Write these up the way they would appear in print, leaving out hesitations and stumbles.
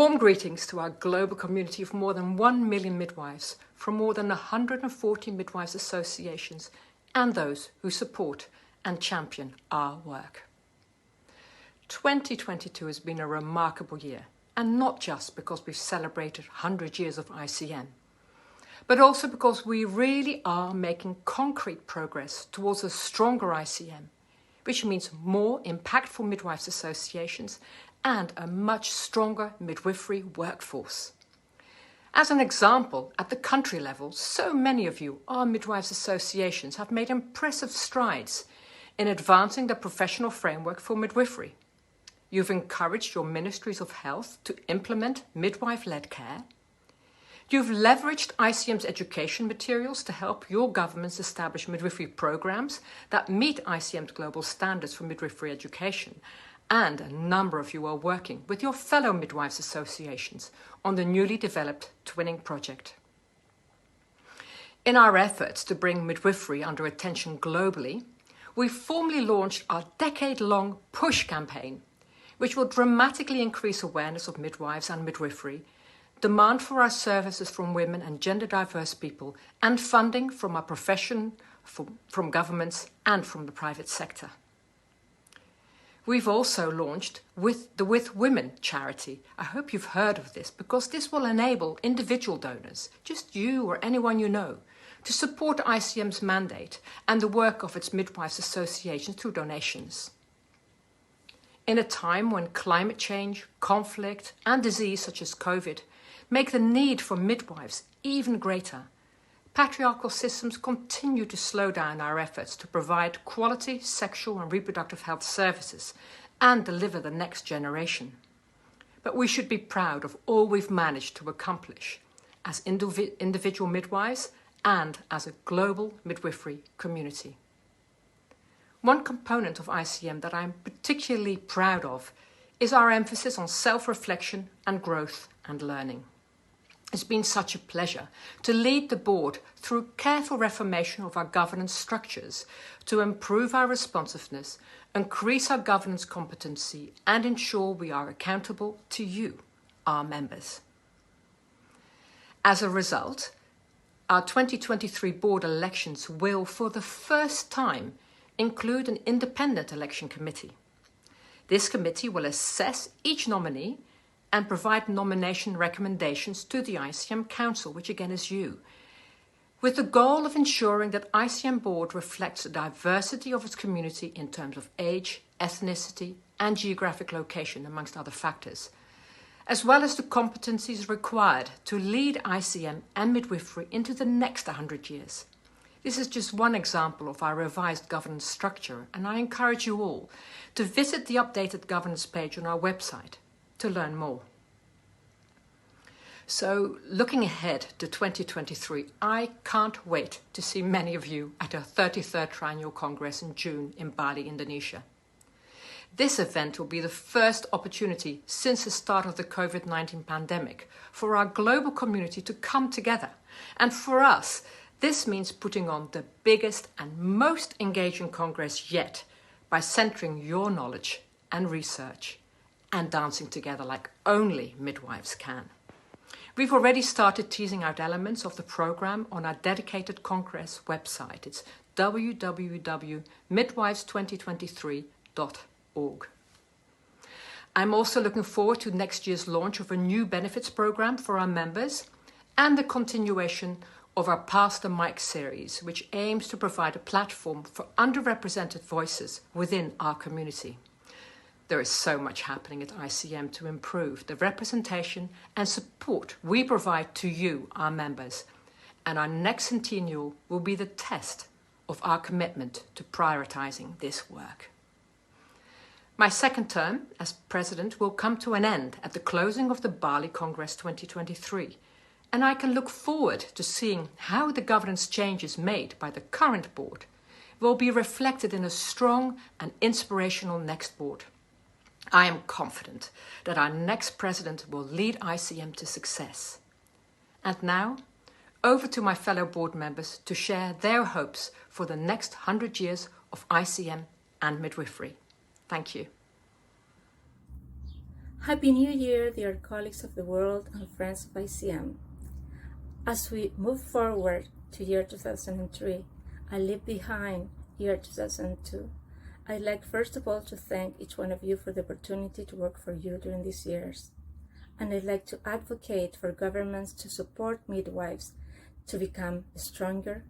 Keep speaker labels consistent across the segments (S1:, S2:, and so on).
S1: Warm greetings to our global community of more than 1 million midwives from more than 140 midwives associations and those who support and champion our work. 2022 has been a remarkable year, and not just because we've celebrated 100 years of ICM, but also because we really are making concrete progress towards a stronger ICM, which means more impactful midwives associations and a much stronger midwifery workforce. As an example, at the country level, so many of you, our midwives associations, have made impressive strides in advancing the professional framework for midwifery. You've encouraged your ministries of health to implement midwife-led care. You've leveraged ICM's education materials to help your governments establish midwifery programs that meet ICM's global standards for midwifery education. And a number of you are working with your fellow midwives associations on the newly developed Twinning project. In our efforts to bring midwifery under attention globally, we formally launched our decade-long PUSH campaign, which will dramatically increase awareness of midwives and midwifery, demand for our services from women and gender-diverse people, and funding from our profession, from governments and from the private sector. We've also launched the With Women charity. I hope you've heard of this, because this will enable individual donors, just you or anyone you know, to support ICM's mandate and the work of its midwives associations through donations. In a time when climate change, conflict, and disease such as COVID make the need for midwives even greater, patriarchal systems continue to slow down our efforts to provide quality sexual and reproductive health services and deliver the next generation. But we should be proud of all we've managed to accomplish as individual midwives and as a global midwifery community. One component of ICM that I'm particularly proud of is our emphasis on self-reflection and growth and learning. It's been such a pleasure to lead the board through careful reformation of our governance structures to improve our responsiveness, increase our governance competency, and ensure we are accountable to you, our members. As a result, our 2023 board elections will, for the first time, include an independent election committee. This committee will assess each nominee and provide nomination recommendations to the ICM Council, which again is you, with the goal of ensuring that ICM Board reflects the diversity of its community in terms of age, ethnicity, and geographic location, amongst other factors, as well as the competencies required to lead ICM and midwifery into the next 100 years. This is just one example of our revised governance structure, and I encourage you all to visit the updated governance page on our website to learn more. So, looking ahead to 2023, I can't wait to see many of you at our 33rd Triennial Congress in June in Bali, Indonesia. This event will be the first opportunity since the start of the COVID-19 pandemic for our global community to come together. And for us, this means putting on the biggest and most engaging Congress yet by centering your knowledge and research and dancing together like only midwives can. We've already started teasing out elements of the program on our dedicated Congress website. It's www.midwives2023.org. I'm also looking forward to next year's launch of a new benefits program for our members and the continuation of our Pass the Mic series, which aims to provide a platform for underrepresented voices within our community. There is so much happening at ICM to improve the representation and support we provide to you, our members, and our next centennial will be the test of our commitment to prioritizing this work. My second term as president will come to an end at the closing of the Bali Congress 2023, and I can look forward to seeing how the governance changes made by the current board will be reflected in a strong and inspirational next board. I am confident that our next president will lead ICM to success. And now, over to my fellow board members to share their hopes for the next 100 years of ICM and midwifery. Thank you.
S2: Happy New Year, dear colleagues of the world and friends of ICM. As we move forward to year 2003 and leave behind year 2002, I'd like first of all to thank each one of you for the opportunity to work for you during these years. And I'd like to advocate for governments to support midwives to become stronger,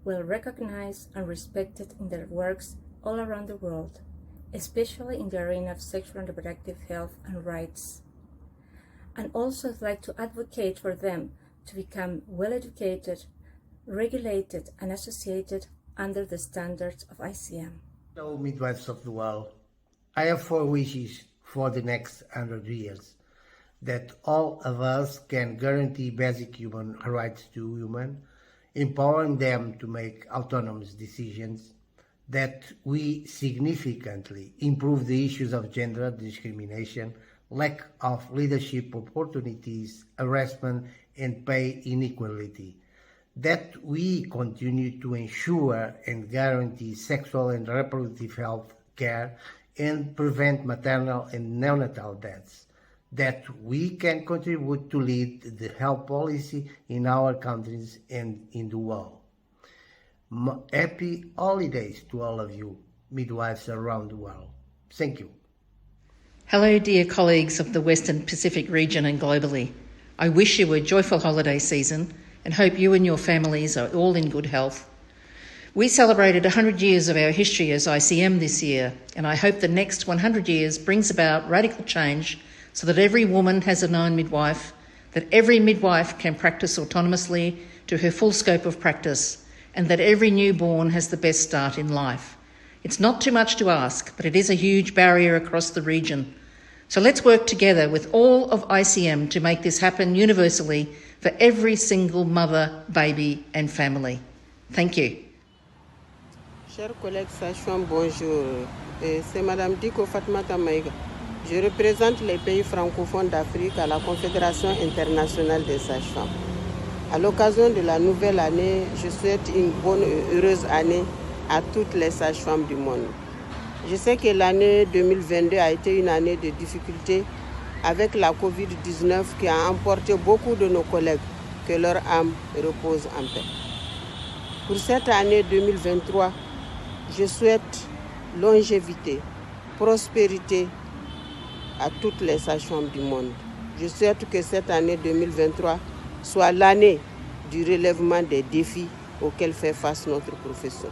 S2: well recognized and respected in their works all around the world, especially in the arena of sexual and reproductive health and rights. And also I'd like to advocate for them to become well educated, regulated and associated under the standards of ICM.
S3: Hello, midwives of the world. I have 4 wishes for the next 100 years. That all of us can guarantee basic human rights to women, empowering them to make autonomous decisions, that we significantly improve the issues of gender discrimination, lack of leadership opportunities, harassment and pay inequality, that we continue to ensure and guarantee sexual and reproductive health care and prevent maternal and neonatal deaths, that we can contribute to lead the health policy in our countries and in the world. Happy holidays to all of you, midwives around the world. Thank you.
S4: Hello, dear colleagues of the Western Pacific region and globally. I wish you a joyful holiday season and hope you and your families are all in good health. We celebrated 100 years of our history as ICM this year, and I hope the next 100 years brings about radical change so that every woman has a known midwife, that every midwife can practice autonomously to her full scope of practice, and that every newborn has the best start in life. It's not too much to ask, but it is a huge barrier across the region. So let's work together with all of ICM to make this happen universally for every single mother, baby and family. Thank you.
S5: Chers collègues sages-femmes, bonjour. C'est Madame Diko Fatmata Maïga. Je représente les pays francophones d'Afrique à la Confédération internationale des sages-femmes. À l'occasion de la nouvelle année, je souhaite une bonne et heureuse année à toutes les sages-femmes du monde. Je sais que l'année 2022 a été une année de difficultés avec la COVID-19 qui a emporté beaucoup de nos collègues, que leur âme repose en paix. Pour cette année 2023, je souhaite longévité, prospérité à toutes les sages-femmes du monde. Je souhaite que cette année 2023 soit l'année du relèvement des défis auxquels fait face notre profession.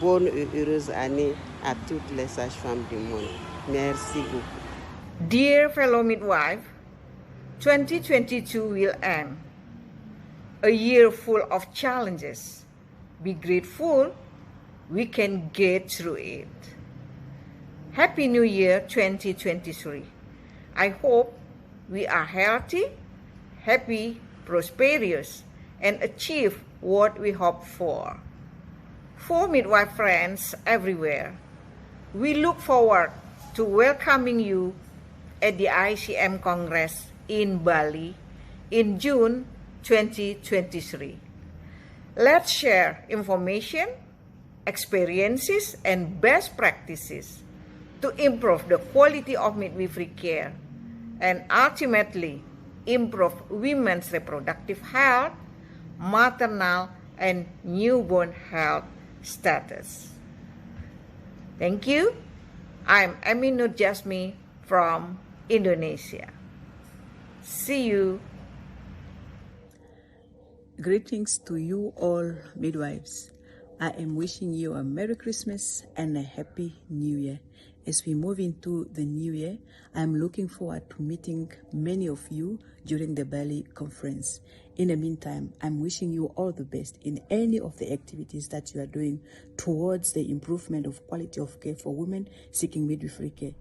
S5: Bonne et heureuse année à toutes les sages-femmes du monde. Merci beaucoup.
S6: Dear fellow midwife, 2022 will end. A year full of challenges. Be grateful we can get through it. Happy New Year 2023. I hope we are healthy, happy, prosperous, and achieve what we hope for. For midwife friends everywhere, we look forward to welcoming you at the ICM Congress in Bali in June 2023. Let's share information, experiences, and best practices to improve the quality of midwifery care and ultimately improve women's reproductive health, maternal and newborn health status. Thank you. I'm Aminur Jasmi from Indonesia. See you.
S7: Greetings to you all midwives. I am wishing you a Merry Christmas and a Happy New Year. As we move into the new year, I am looking forward to meeting many of you during the Bali conference. In the meantime, I'm wishing you all the best in any of the activities that you are doing towards the improvement of quality of care for women seeking midwifery care.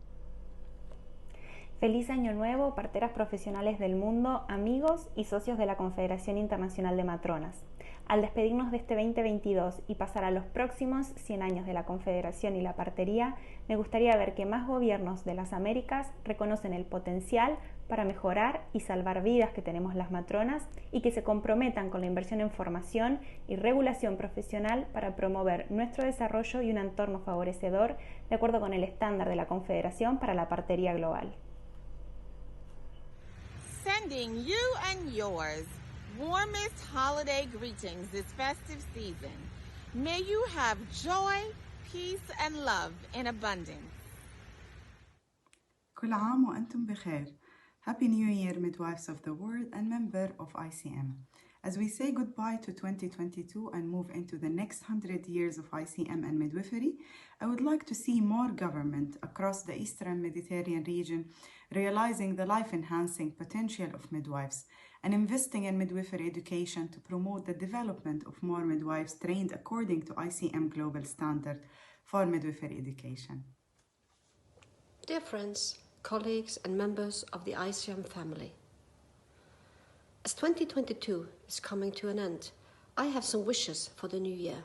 S8: Feliz Año Nuevo, parteras profesionales del mundo, amigos y socios de la Confederación Internacional de Matronas. Al despedirnos de este 2022 y pasar a los próximos 100 años de la Confederación y la partería, me gustaría ver que más gobiernos de las Américas reconocen el potencial para mejorar y salvar vidas que tenemos las matronas y que se comprometan con la inversión en formación y regulación profesional para promover nuestro desarrollo y un entorno favorecedor de acuerdo con el estándar de la Confederación para la partería global.
S9: sending you and yours warmest holiday greetings this festive season. May you have joy, peace, and love in abundance.
S10: كل عام وأنتم بخير. Happy New Year, midwives of the world and member of ICM. As we say goodbye to 2022 and move into the next 100 years of ICM and midwifery, I would like to see more government across the Eastern Mediterranean region realizing the life-enhancing potential of midwives and investing in midwifery education to promote the development of more midwives trained according to ICM global standard for midwifery education.
S11: Dear friends, colleagues and members of the ICM family, as 2022 is coming to an end, I have some wishes for the new year.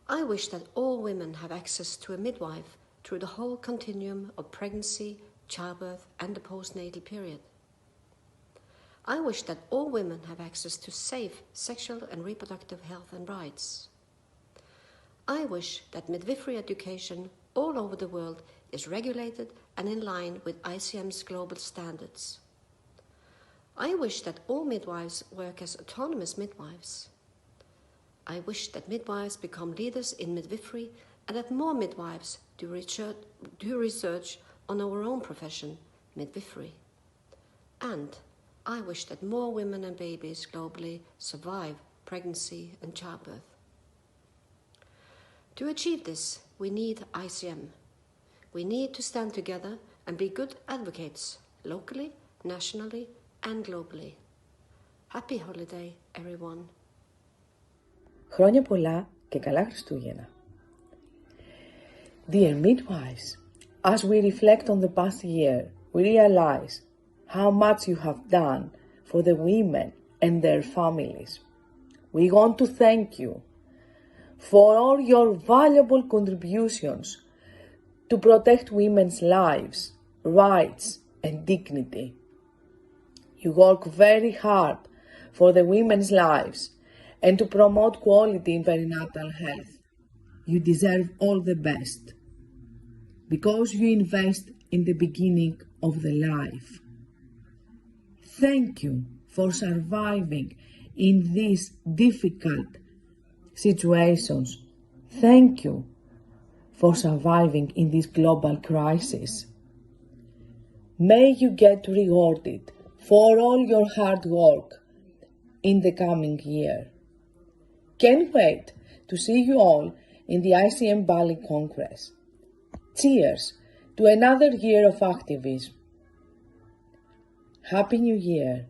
S11: I wish that all women have access to a midwife through the whole continuum of pregnancy, childbirth and the postnatal period. I wish that all women have access to safe sexual and reproductive health and rights. I wish that midwifery education all over the world is regulated and in line with ICM's global standards. I wish that all midwives work as autonomous midwives. I wish that midwives become leaders in midwifery and that more midwives do research on our own profession, midwifery. And I wish that more women and babies globally survive pregnancy and childbirth. To achieve this, we need ICM. We need to stand together and be good advocates, locally, nationally, and globally. Happy holiday, everyone.
S12: Χρόνια πολλά και καλά Χριστούγεννα. Dear midwives, as we reflect on the past year, we realize how much you have done for the women and their families. We want to thank you for all your valuable contributions to protect women's lives, rights, and dignity. You work very hard for the women's lives and to promote quality in perinatal health. You deserve all the best because you invest in the beginning of the life. Thank you for surviving in these difficult situations. Thank you for surviving in this global crisis. May you get rewarded for all your hard work in the coming year. Can't wait to see you all in the ICM Bali Congress. Cheers to another year of activism. Happy New Year.